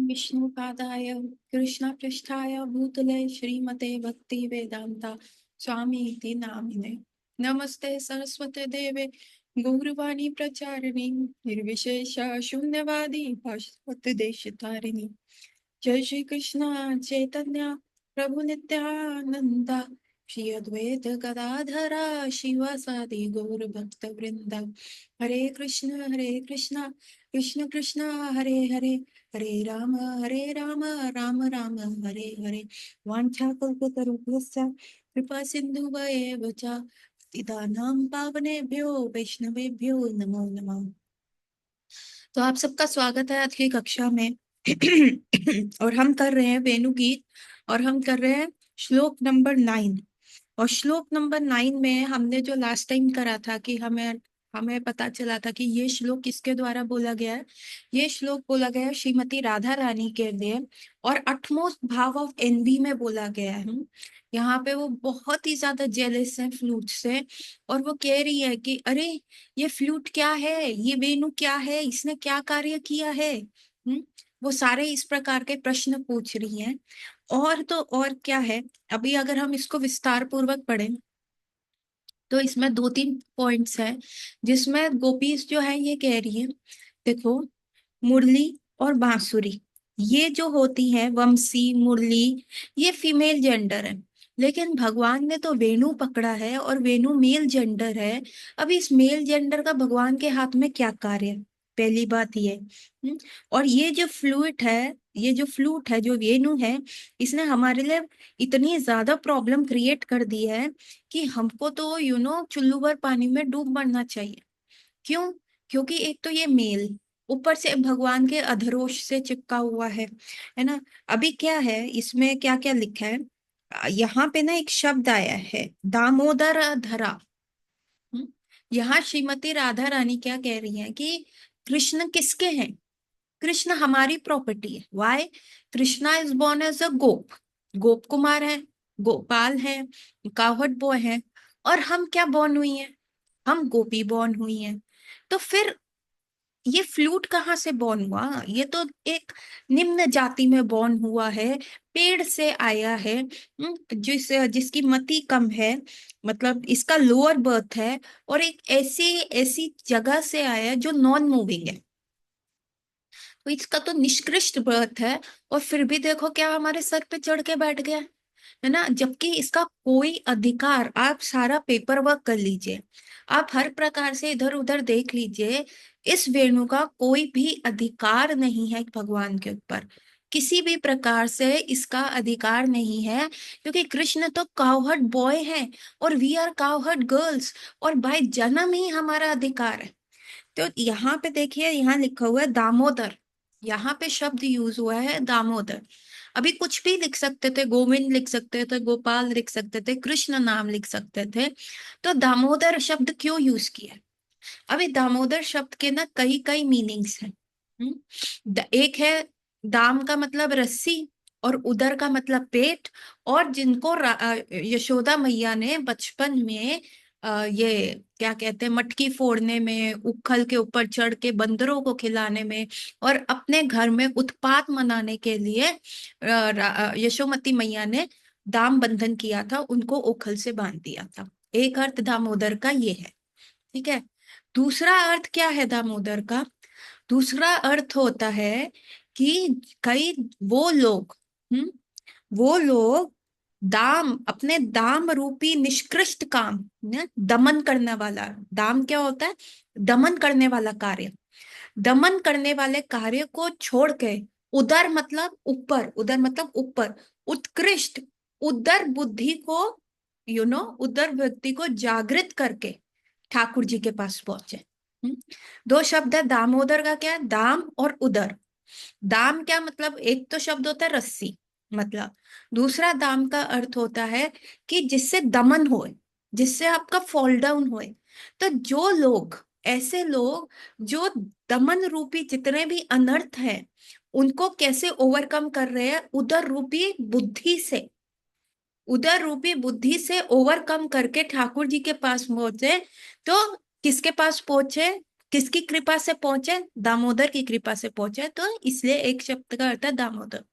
विष्णुपादाय कृष्णपृष्ठाय भूतले श्रीमते भक्ति वेदांता स्वामी इति नामिने। नमस्ते सरस्वते देवे गौरवाणी प्रचारिणी निर्विशेष शून्यवादी भाषवतदेशतारिणी। जय श्री कृष्ण चैतन्य प्रभु नित्यानंदा श्री अद्वैत गदाधरा शिवासादि गौर भक्त वृंदा। हरे कृष्ण कृष्ण कृष्ण हरे हरे, हरे राम राम राम हरे हरे। वाञ्छाकल्पतरुभ्यश्च कृपा सिन्धुभ्येव च पतितानां पावनेभ्यो वैष्णवेभ्यो नमो नमः। तो आप सबका स्वागत है आज की कक्षा में। और हम कर रहे हैं वेणु गीत, और हम कर रहे हैं श्लोक नंबर 9। और श्लोक नंबर 9 में हमने जो लास्ट टाइम करा था कि हमें हमें पता चला था कि ये श्लोक किसके द्वारा बोला गया है। ये श्लोक बोला गया है श्रीमती राधा रानी के लिए, और अटमोस्ट भाव ऑफ एनवी में बोला गया है। यहाँ पे वो बहुत ही ज्यादा जेलस है फ्लूट से, और वो कह रही है कि अरे ये फ्लूट क्या है, ये वेणु क्या है, इसने क्या कार्य किया है। वो सारे इस प्रकार के प्रश्न पूछ रही हैं। और तो और क्या है, अभी अगर हम इसको विस्तार पूर्वक पढ़ें तो इसमें 2-3 पॉइंट्स हैं जिसमें गोपीज जो है ये कह रही है, देखो मुरली और बांसुरी ये जो होती है वंशी मुरली, ये फीमेल जेंडर है। लेकिन भगवान ने तो वेणु पकड़ा है और वेणु मेल जेंडर है। अब इस मेल जेंडर का भगवान के हाथ में क्या कार्य है? पहली बात ये। और ये जो फ्लूइड है, ये जो फ्लूट है, जो वेणु है, इसने हमारे लिए इतनी ज्यादा प्रॉब्लम क्रिएट कर दी है कि हमको तो चुल्लू भर पानी में डूब मरना चाहिए। क्यों? क्योंकि एक तो ये मेल, ऊपर से भगवान के अधरोष से चिपका हुआ है ना। अभी क्या है इसमें, क्या क्या लिखा है यहाँ पे ना, एक शब्द आया है दामोदर धरा। यहाँ श्रीमती राधा रानी क्या कह रही है कि कृष्ण किसके हैं? कृष्ण हमारी प्रॉपर्टी है। Why? Krishna is born as a गोप, गोप कुमार है, गोपाल है, कावट बॉय है। और हम क्या बॉर्न हुई हैं? हम गोपी बॉर्न हुई हैं। तो फिर ये फ्लूट कहाँ से बॉर्न हुआ? ये तो एक निम्न जाति में बॉर्न हुआ है, पेड़ से आया है, जिसकी मति कम है, मतलब इसका लोअर बर्थ है, और एक ऐसी ऐसी जगह से आया है जो नॉन मूविंग है। तो इसका तो निष्कृष्ट बर्थ है, और फिर भी देखो क्या हमारे सर पे चढ़ के बैठ गया है ना। जबकि इसका कोई अधिकार, आप सारा पेपर वर्क कर लीजिए, आप हर प्रकार से इधर उधर देख लीजिए, इस वेणु का कोई भी अधिकार नहीं है भगवान के ऊपर। किसी भी प्रकार से इसका अधिकार नहीं है, क्योंकि कृष्ण तो काउहर्ड बॉय है और वी आर काउहर्ड गर्ल्स, और बाय जन्म ही हमारा अधिकार है। तो यहाँ पे देखिए, यहाँ लिखा हुआ है दामोदर, यहाँ पे शब्द यूज हुआ है दामोदर। अभी कुछ भी लिख सकते थे, गोविंद लिख सकते थे, गोपाल लिख सकते थे, कृष्ण नाम लिख सकते थे, तो दामोदर शब्द क्यों यूज किया? अभी दामोदर शब्द के ना कई कई मीनिंग्स हैं। एक है दाम का मतलब रस्सी, और उदर का मतलब पेट। और जिनको यशोदा मैया ने बचपन में ये क्या कहते हैं, मटकी फोड़ने में, उखल के ऊपर चढ़ के बंदरों को खिलाने में, और अपने घर में उत्पात मनाने के लिए यशोमती मैया ने दाम बंधन किया था, उनको उखल से बांध दिया था। एक अर्थ दामोदर का ये है। ठीक है। दूसरा अर्थ क्या है दामोदर का? दूसरा अर्थ होता है कि कई वो लोग, हम्म वो लोग दाम, अपने दाम रूपी निष्कृष्ट काम न, दमन करने वाला, दाम क्या होता है? दमन करने वाला कार्य, दमन करने वाले कार्य को छोड़ के, उदर मतलब ऊपर, उदर मतलब ऊपर, उत्कृष्ट, उदर बुद्धि को उदर व्यक्ति को जागृत करके ठाकुर जी के पास पहुंचे। हम्म? दो शब्द है दामोदर का, क्या है? दाम और उदर। दाम क्या मतलब, एक तो शब्द होता है रस्सी, मतलब दूसरा दाम का अर्थ होता है कि जिससे दमन होए, जिससे आपका फॉल डाउन होए। तो जो लोग, ऐसे लोग जो दमन रूपी जितने भी अनर्थ हैं उनको कैसे ओवरकम कर रहे हैं? उदर रूपी बुद्धि से, उदर रूपी बुद्धि से ओवरकम करके ठाकुर जी के पास पहुंचे। तो किसके पास पहुंचे? किसकी कृपा से पहुंचे? दामोदर की कृपा से पहुंचे, तो इसलिए एक शब्द का अर्थ है दामोदर।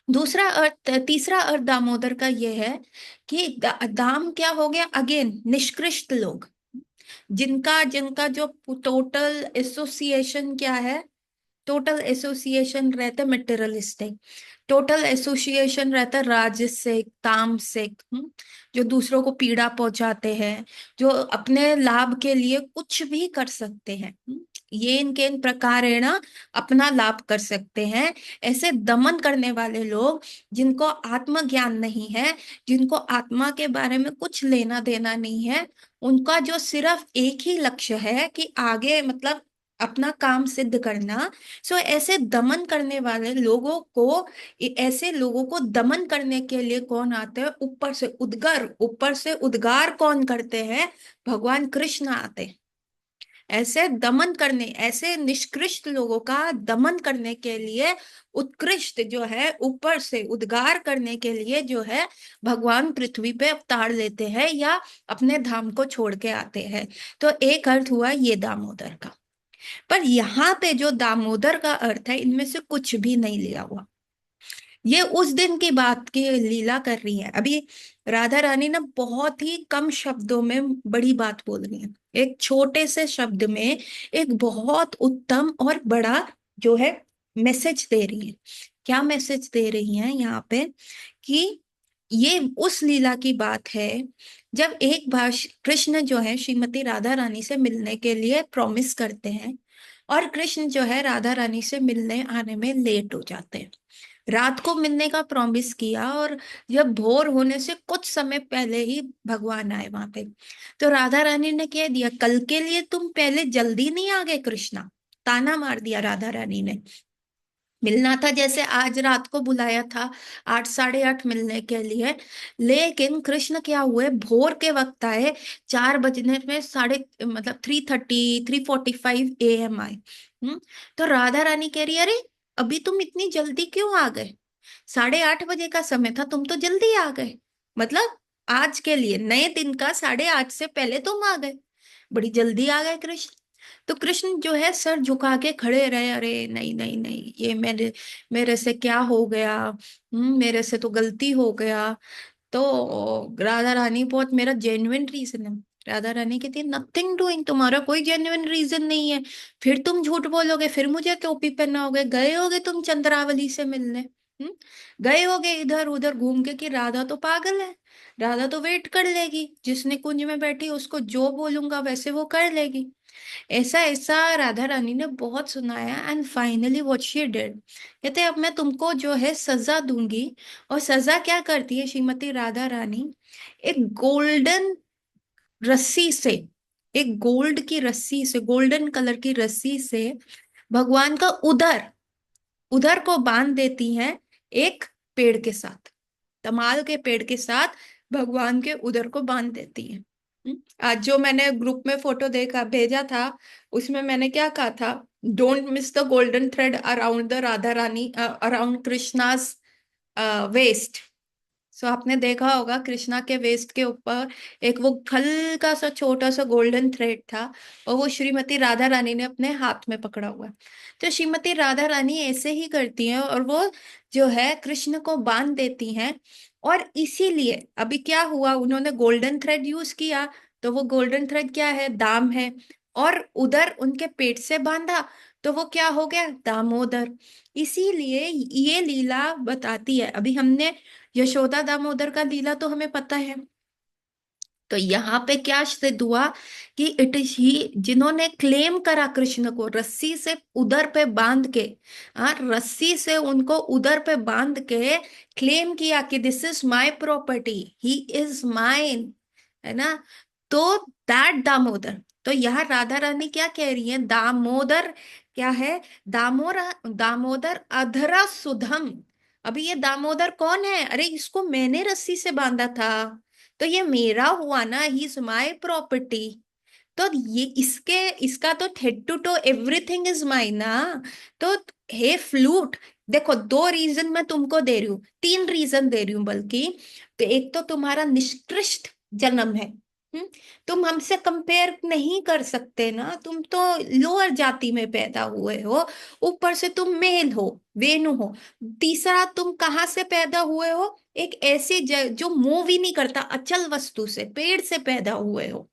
दूसरा अर्थ, तीसरा अर्थ दामोदर का यह है कि दाम क्या हो गया? अगेन निष्कृष्ट लोग, जिनका जिनका जो टोटल एसोसिएशन क्या है? टोटल एसोसिएशन रहता है मटेरियलिस्टिक, टोटल एसोसिएशन रहता है राजसिक तामसिक, जो दूसरों को पीड़ा पहुंचाते हैं, जो अपने लाभ के लिए कुछ भी कर सकते हैं, ये इनके इन प्रकार है ना, अपना लाभ कर सकते हैं। ऐसे दमन करने वाले लोग, जिनको आत्मज्ञान नहीं है, जिनको आत्मा के बारे में कुछ लेना देना नहीं है, उनका जो सिर्फ एक ही लक्ष्य है कि आगे मतलब अपना काम सिद्ध करना। सो ऐसे दमन करने वाले लोगों को, ऐसे लोगों को दमन करने के लिए कौन आते हैं? ऊपर से उद्गार, ऊपर से उद्गार कौन करते हैं? भगवान कृष्ण आते हैं। ऐसे दमन करने, ऐसे निष्कृष्ट लोगों का दमन करने के लिए, उत्कृष्ट जो है ऊपर से उद्गार करने के लिए जो है, भगवान पृथ्वी पे अवतार लेते हैं या अपने धाम को छोड़ के आते हैं। तो एक अर्थ हुआ ये दामोदर का। पर यहाँ पे जो दामोदर का अर्थ है, इनमें से कुछ भी नहीं लिया हुआ। ये उस दिन की बात की लीला कर रही है। अभी राधा रानी ना बहुत ही कम शब्दों में बड़ी बात बोल रही है, एक छोटे से शब्द में एक बहुत उत्तम और बड़ा जो है मैसेज दे रही है। क्या मैसेज दे रही है यहाँ पे? कि ये उस लीला की बात है जब एक बार कृष्ण जो है श्रीमती राधा रानी से मिलने के लिए प्रॉमिस करते हैं, और कृष्ण जो है राधा रानी से मिलने आने में लेट हो जाते हैं। रात को मिलने का प्रॉमिस किया, और जब भोर होने से कुछ समय पहले ही भगवान आए वहां पे। तो राधा रानी ने कह दिया, कल के लिए तुम पहले जल्दी नहीं आ गए कृष्णा? ताना मार दिया राधा रानी ने। मिलना था जैसे आज रात को बुलाया था 8, 8:30 मिलने के लिए, लेकिन कृष्ण क्या हुए, भोर के वक्त आए, 4 बजने में साढ़े मतलब 3:30, 3:45 AM आए। तो राधा रानी कह रही, अरे अभी तुम इतनी जल्दी क्यों आ गए? 8:30 बजे का समय था, तुम तो जल्दी आ गए। मतलब आज के लिए नए दिन का 8:30 से पहले तुम आ गए, बड़ी जल्दी आ गए कृष्ण। तो कृष्ण जो है सर झुका के खड़े रहे, अरे नहीं नहीं नहीं, ये मेरे मेरे से क्या हो गया, मेरे से तो गलती हो गया। तो राधा रानी बहुत, मेरा जेन्युइन रीजन है। राधा रानी कहती है, नथिंग डूइंग, तुम्हारा कोई जेन्युइन रीजन नहीं है। फिर तुम झूठ बोलोगे, फिर मुझे टोपी पहनाओगे, गए होगे तुम चंद्रावली से मिलने, गए होगे इधर उधर घूम के कि राधा तो पागल है, राधा तो वेट कर लेगी, जिसने कुंज में बैठी उसको जो बोलूंगा वैसे वो कर लेगी। ऐसा ऐसा राधा रानी ने बहुत सुनाया, and finally what she did, कहते अब मैं तुमको जो है सजा दूंगी। और सजा क्या करती है श्रीमती राधा रानी? एक गोल्डन रस्सी से, एक गोल्ड की रस्सी से, गोल्डन कलर की रस्सी से भगवान का उदर, उधर को बांध देती हैं एक पेड़ के साथ, तमाल के पेड़ के साथ भगवान के उदर को बांध देती हैं। आज जो मैंने ग्रुप में फोटो देखा भेजा था, उसमें मैंने क्या कहा था? Don't miss the golden thread around the Radha Rani, around Krishna's waist. So आपने देखा होगा कृष्णा के वेस्ट के ऊपर एक वो हल्का सा छोटा सा गोल्डन थ्रेड था, और वो श्रीमती राधा रानी ने अपने हाथ में पकड़ा हुआ है। तो श्रीमती राधा रानी ऐसे ही करती हैं, और वो जो है कृष्ण को बांध देती हैं। और इसीलिए अभी क्या हुआ, उन्होंने गोल्डन थ्रेड यूज किया, तो वो गोल्डन थ्रेड क्या है? दाम है। और उधर उनके पेट से बांधा, तो वो क्या हो गया? दामोदर। इसीलिए ये लीला बताती है। अभी हमने यशोदा दामोदर का लीला तो हमें पता है। तो यहाँ पे क्या सिद्ध हुआ कि इट इज ही, जिन्होंने क्लेम करा कृष्ण को रस्सी से उदर पे बांध के, रस्सी से उनको उदर पे बांध के क्लेम किया कि this is my property, he is mine, है ना? तो दैट दामोदर, तो यहाँ राधा रानी क्या कह रही है? दामोदर क्या है? दामोदर अधरा सुधम। अभी ये दामोदर कौन है? अरे इसको मैंने रस्सी से बांधा था, तो ये मेरा हुआ ना, ही इज माई प्रॉपर्टी। तो ये इसके, इसका तो head to toe everything is mine. तो हे फ्लूट, देखो 2 रीजन मैं तुमको दे रही हूँ, 3 रीजन दे रही हूँ बल्कि। तो एक तो तुम्हारा निष्कृष्ट जन्म है, हम्म, तुम हमसे कंपेयर नहीं कर सकते ना, तुम तो लोअर जाति में पैदा हुए हो, ऊपर से तुम मेल हो, वेनु हो। तीसरा, तुम कहाँ से पैदा हुए हो? एक ऐसी जो मूव ही नहीं करता, अचल वस्तु से, पेड़ से पैदा हुए हो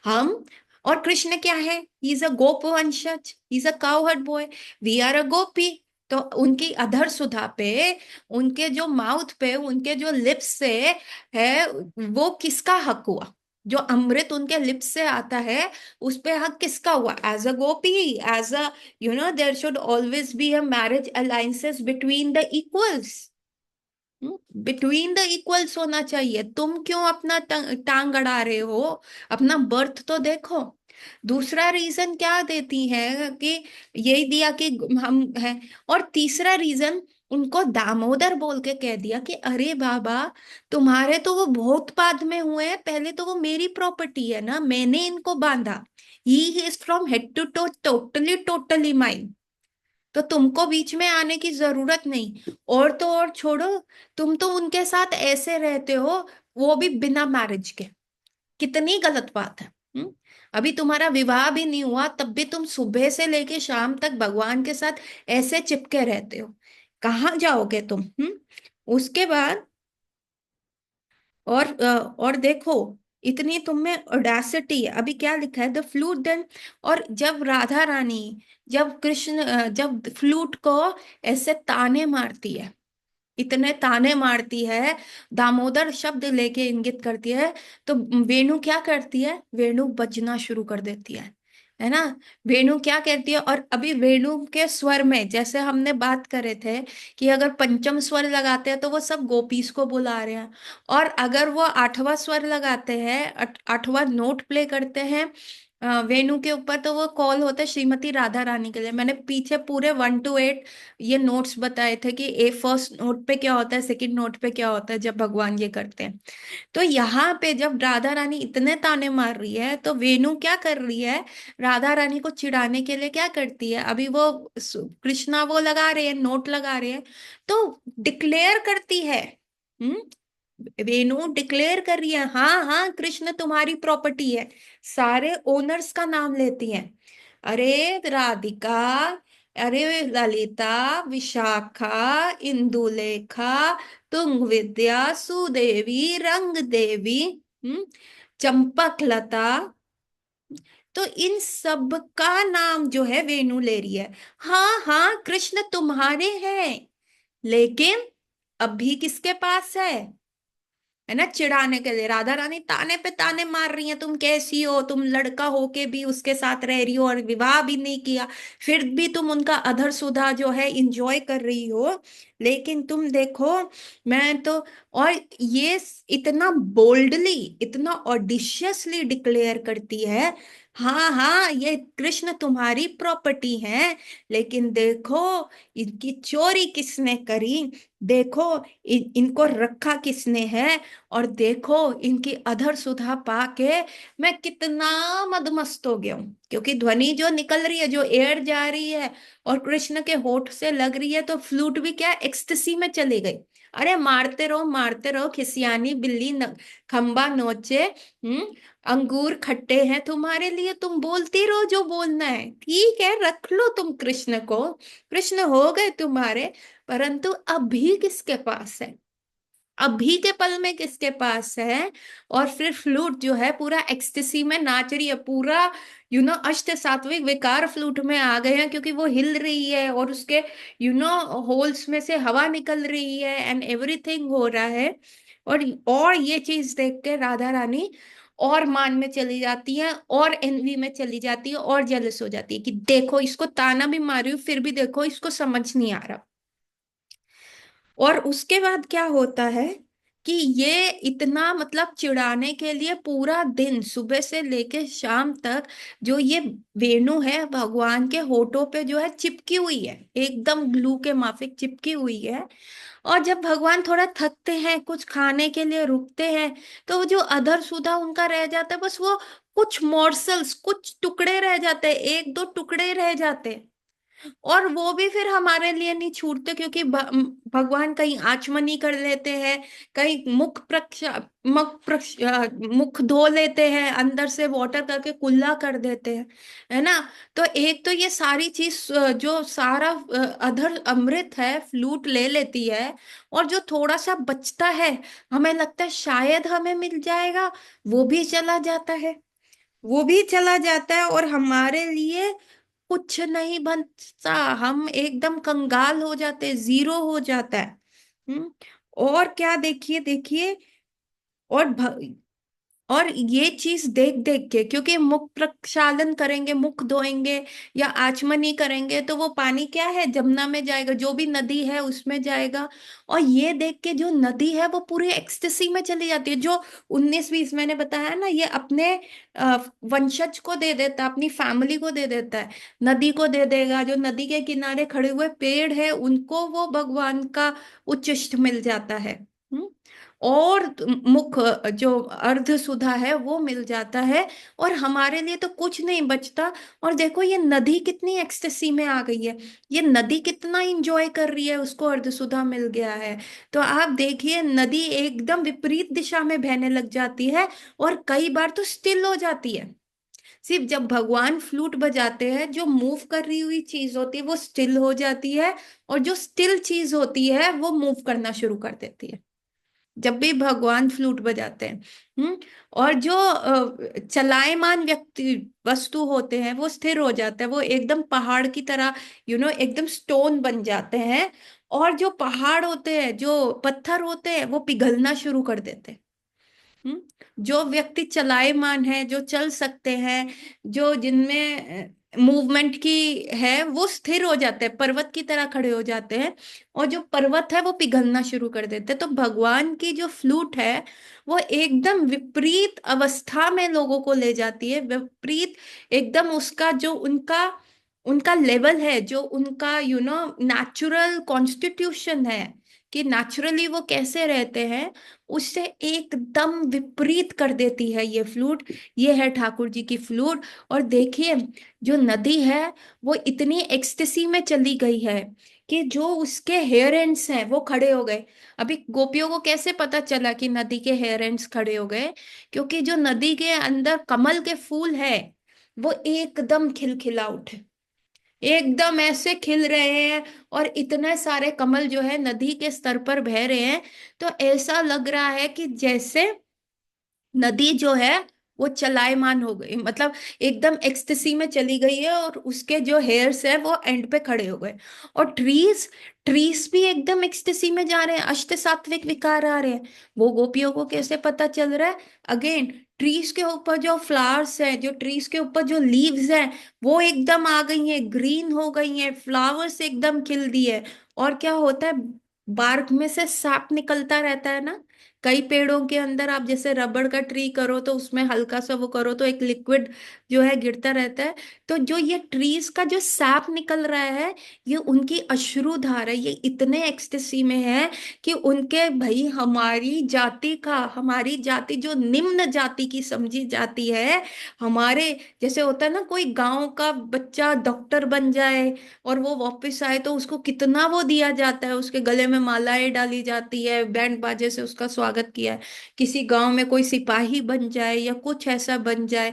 हम। और कृष्ण क्या है? ही इज अ गोप वंशज, he is a cowherd boy, we are a गोपी। तो उनकी अधर सुधा पे, उनके जो माउथ पे, उनके जो लिप्स से है, वो किसका हक हुआ? जो अमृत उनके लिप्स से आता है, उस पे हक किसका हुआ? As a Gopi, as a, there should always be a marriage alliances between the equals. Between the equals होना चाहिए। तुम क्यों अपना टांग अड़ा रहे हो? अपना बर्थ तो देखो। दूसरा रीजन क्या देती है कि यही दिया कि हम हैं। और तीसरा रीजन, उनको दामोदर बोल के कह दिया कि अरे बाबा, तुम्हारे तो वो बहुत बाद में हुए हैं, पहले तो वो मेरी प्रॉपर्टी है ना, मैंने इनको बांधा। He is from head to toe totally totally mine. तो तुमको बीच में आने की जरूरत नहीं। और तो और छोड़ो, तुम तो उनके साथ ऐसे रहते हो, वो भी बिना मैरिज के। कितनी गलत बात है। अभी तुम्हारा विवाह भी नहीं हुआ, तब भी तुम सुबह से लेके शाम तक भगवान के साथ ऐसे चिपके रहते हो। कहाँ जाओगे तुम? उसके बाद, और देखो, इतनी तुम में ऑडेसिटी है। अभी क्या लिखा है? The flute then. और जब राधा रानी, जब कृष्ण, जब फ्लूट को ऐसे ताने मारती है, इतने ताने मारती है, दामोदर शब्द लेके इंगित करती है, तो वेणु क्या करती है? वेणु बजना शुरू कर देती है ना? वेणु क्या कहती है? और अभी वेणु के स्वर में, जैसे हमने बात करे थे कि अगर पंचम स्वर लगाते हैं तो वो सब गोपीस को बुला रहे हैं, और अगर वो आठवां स्वर लगाते हैं, आठवां नोट प्ले करते हैं वेणु के ऊपर, तो वो कॉल होता है श्रीमती राधा रानी के लिए। मैंने पीछे पूरे 1 to 8 ये नोट्स बताए थे कि ए फर्स्ट नोट पे क्या होता है, सेकंड नोट पे क्या होता है जब भगवान ये करते हैं। तो यहाँ पे जब राधा रानी इतने ताने मार रही है, तो वेणु क्या कर रही है? राधा रानी को चिढ़ाने के लिए क्या करती है? अभी वो कृष्णा वो लगा रहे हैं, नोट लगा रहे हैं, तो डिक्लेयर करती है। हम्म वेणु डिक्लेयर कर रही है, हाँ हाँ, कृष्ण तुम्हारी प्रॉपर्टी है। सारे ओनर्स का नाम लेती हैं। अरे राधिका, अरे ललिता, विशाखा, इंदुलेखा, तुंग विद्या, सुदेवी, रंग देवी, हम्म चंपक लता। तो इन सब का नाम जो है वेणु ले रही है। हाँ हाँ, कृष्ण तुम्हारे हैं, लेकिन अभी किसके पास है ना? चिढ़ाने के लिए राधा रानी ताने पे ताने मार रही हैं, तुम कैसी हो, तुम लड़का होके भी उसके साथ रह रही हो और विवाह भी नहीं किया, फिर भी तुम उनका अधर सुधा जो है इंजॉय कर रही हो। लेकिन तुम देखो, मैं तो, और ये इतना बोल्डली, इतना ऑडिशियसली डिक्लेयर करती है, हाँ हाँ, ये कृष्ण तुम्हारी प्रॉपर्टी है, लेकिन देखो इनकी चोरी किसने करी, देखो इनको रखा किसने है, और देखो इनकी अधर सुधा पाके मैं कितना मदमस्त हो गया हूं। क्योंकि ध्वनि जो निकल रही है, जो एयर जा रही है, और कृष्ण के होठ से लग रही है, तो फ्लूट भी क्या एक्सटेसी में चली गई। अरे मारते रहो खिसियानी बिल्ली खंबा नोचे। अंगूर खट्टे हैं तुम्हारे लिए, तुम बोलती रहो जो बोलना है, ठीक है, रख लो तुम कृष्ण को, कृष्ण हो गए तुम्हारे। परंतु अभी किसके पास है? अभी के पल में किसके पास है? और फिर फ्लूट जो है पूरा एक्सटेसी में नाच रही है, पूरा अष्ट सात्विक विकार फ्लूट में आ गए हैं, क्योंकि वो हिल रही है और उसके होल्स में से हवा निकल रही है, एंड एवरीथिंग हो रहा है। और ये चीज देख के राधा रानी और मान में चली जाती है, और एनवी में चली जाती है, और जेलस हो जाती है कि देखो इसको ताना भी मारी हूं, फिर भी देखो इसको समझ नहीं आ रहा। और उसके बाद क्या होता है कि ये इतना, मतलब चिढ़ाने के लिए पूरा दिन सुबह से लेके शाम तक, जो ये वेणु है भगवान के होठों पे जो है चिपकी हुई है, एकदम ग्लू के माफिक चिपकी हुई है। और जब भगवान थोड़ा थकते हैं, कुछ खाने के लिए रुकते हैं, तो वो जो अधर सुधा उनका रह जाता है, बस वो कुछ मॉर्सल्स, कुछ टुकड़े रह जाते हैं, 1 2 टुकड़े रह जाते हैं। और वो भी फिर हमारे लिए नहीं छूटते, क्योंकि भगवान कहीं आचमनी कर लेते हैं, कहीं मुख धो लेते हैं, अंदर से वाटर करके कुल्ला कर देते हैं, है ना। तो एक तो ये सारी चीज जो सारा अधर अमृत है फ्लूट ले लेती है, और जो थोड़ा सा बचता है हमें लगता है शायद हमें मिल जाएगा, वो भी चला जाता है, वो भी चला जाता है, और हमारे लिए कुछ नहीं बनता। हम एकदम कंगाल हो जाते, जीरो हो जाता है। हम्म। और क्या, देखिए देखिए, और और ये चीज देख देख के, क्योंकि मुख प्रक्षालन करेंगे, मुख धोएंगे या आचमनी करेंगे, तो वो पानी क्या है, जमुना में जाएगा, जो भी नदी है उसमें जाएगा। और ये देख के जो नदी है वो पूरी एक्सटेसी में चली जाती है। जो 19-20 मैंने बताया ना, ये अपने वंशज को दे देता है, अपनी फैमिली को दे देता है, नदी को दे देगा, जो नदी के किनारे खड़े हुए पेड़ है उनको वो भगवान का उच्चिष्ट मिल जाता है। हम्म। और मुख जो अर्ध सुधा है वो मिल जाता है, और हमारे लिए तो कुछ नहीं बचता। और देखो ये नदी कितनी एक्सटेसी में आ गई है, ये नदी कितना इंजॉय कर रही है, उसको अर्ध सुधा मिल गया है। तो आप देखिए नदी एकदम विपरीत दिशा में बहने लग जाती है, और कई बार तो स्टिल हो जाती है। सिर्फ जब भगवान फ्लूट बजाते हैं, जो मूव कर रही हुई चीज होती है वो स्टिल हो जाती है, और जो स्टिल चीज होती है वो मूव करना शुरू कर देती है, जब भी भगवान फ्लूट बजाते हैं। और जो चलायमान व्यक्ति वस्तु होते हैं वो स्थिर हो जाते हैं, वो एकदम पहाड़ की तरह, एकदम स्टोन बन जाते हैं। और जो पहाड़ होते हैं, जो पत्थर होते हैं, वो पिघलना शुरू कर देते हैं। जो व्यक्ति चलायमान है, जो चल सकते हैं, जो जिनमें मूवमेंट की है, वो स्थिर हो जाते हैं, पर्वत की तरह खड़े हो जाते हैं। और जो पर्वत है वो पिघलना शुरू कर देते हैं। तो भगवान की जो फ्लूट है वो एकदम विपरीत अवस्था में लोगों को ले जाती है, विपरीत एकदम उसका जो उनका उनका लेवल है, जो उनका नेचुरल कॉन्स्टिट्यूशन है, कि नेचुरली वो कैसे रहते हैं, उससे एकदम विपरीत कर देती है ये फ्लूट। ये है ठाकुर जी की फ्लूट। और देखिए जो नदी है वो इतनी एक्सटेसी में चली गई है कि जो उसके हेयर एंड्स हैं वो खड़े हो गए। अभी गोपियों को कैसे पता चला कि नदी के हेयर एंड्स खड़े हो गए? क्योंकि जो नदी के अंदर कमल के फूल है वो एकदम खिलखिला उठे, एकदम ऐसे खिल रहे हैं, और इतने सारे कमल जो है नदी के स्तर पर बह रहे हैं। तो ऐसा लग रहा है कि जैसे नदी जो है वो चलायमान हो गई, मतलब एकदम एक्सटेसी में चली गई है, और उसके जो हेयर्स है वो एंड पे खड़े हो गए। और ट्रीज ट्रीज भी एकदम एक्सटेसी में जा रहे हैं, अष्ट सात्विक विकार आ रहे हैं। वो गोपियों को कैसे पता चल रहा है? अगेन, ट्रीज के ऊपर जो फ्लावर्स हैं, जो ट्रीज के ऊपर जो लीव्स हैं, वो एकदम आ गई हैं, ग्रीन हो गई हैं, फ्लावर्स एकदम खिल दिए। और क्या होता है, बार्क में से सैप निकलता रहता है ना। कई पेड़ों के अंदर आप जैसे रबड़ का ट्री करो तो उसमें हल्का सा वो करो तो एक लिक्विड जो है गिरता रहता है। तो जो ये ट्रीज का जो सैप निकल रहा है, ये उनकी अश्रुधारा, ये इतने एक्सटेसी में है कि उनके भाई, हमारी जाति जो निम्न जाति की समझी जाती है, हमारे जैसे होता है ना, कोई गांव का बच्चा डॉक्टर बन जाए और वो वापस आए तो उसको कितना वो दिया जाता है, उसके गले में मालाएं डाली जाती है, बैंड बाजे से उसका स्वागत किया है। किसी गांव में कोई सिपाही बन जाए या कुछ ऐसा बन जाए।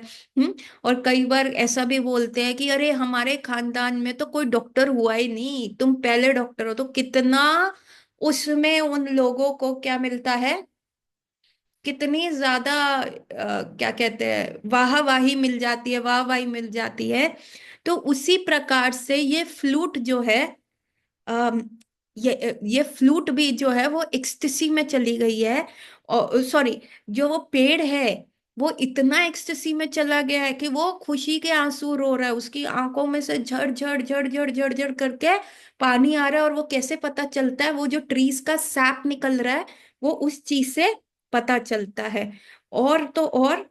और कई बार ऐसा भी बोलते हैं कि अरे हमारे खानदान में तो कोई डॉक्टर हुआ ही नहीं, तुम पहले डॉक्टर हो। तो कितना उसमें उन लोगों को क्या मिलता है, कितनी ज्यादा क्या कहते हैं, वाहवाही मिल जाती है, वाहवाही मिल जाती है। तो उसी प्रकार से ये फ्लूट जो है, अम, ये फ्लूट भी जो है वो एक्सटेसी में चली गई है। और सॉरी, जो वो पेड़ है वो इतना एक्सटेसी में चला गया है कि वो खुशी के आंसू रो रहा है, उसकी आंखों में से झड़ झड़ झड़ झड़ झड़ झड़ करके पानी आ रहा है। और वो कैसे पता चलता है? वो जो ट्रीज का सैप निकल रहा है वो उस चीज से पता चलता है। और तो और,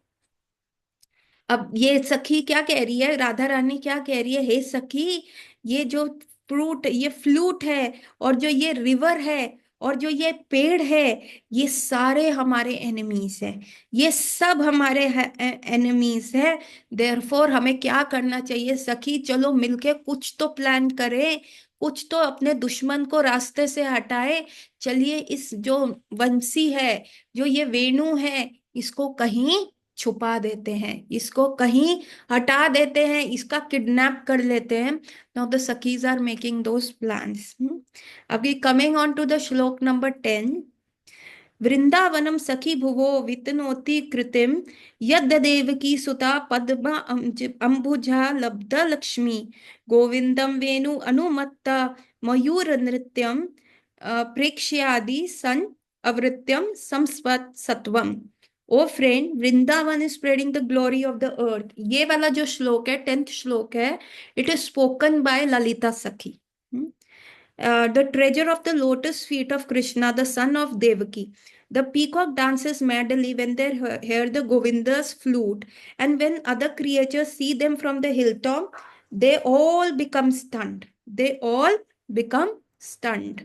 अब ये सखी क्या कह रही है, राधा रानी क्या कह रही है, हे सखी, ये जो फ्लूट है, और जो ये रिवर है, और जो ये पेड़ है ये सारे हमारे एनिमीज हैं, ये सब हमारे एनिमीज है। देयरफॉर हमें क्या करना चाहिए सखी, चलो मिलके कुछ तो प्लान करें, कुछ तो अपने दुश्मन को रास्ते से हटाए। चलिए इस जो वंशी है, जो ये वेणु है, इसको कहीं छुपा देते हैं, इसको कहीं हटा देते हैं, इसका किडनैप कर लेते हैं। नाउ द सखीज आर मेकिंग दोस प्लान्स। अभी कमिंग ऑन टू द श्लोक नंबर 10। वृंदावनम सखी भुवो वितनोति कृतिम यद् देवकी सुता पद्म अम्बुजा लब्ध लक्ष्मी गोविंदम वेणु अनुमत्ता मयूर नृत्यम प्रेक्ष्यादि सन अवृत्यम संस्वत सत्वम। O friend, Vrindavan is spreading the glory of the earth. ये वाला जो श्लोक है, 10th श्लोक है, it is spoken by Lalita सखी, the treasure of the lotus feet of Krishna, the son of Devaki. The peacock dances madly when they hear the Govinda's flute, and when other creatures see them from the hilltop, they all become stunned. They all become stunned.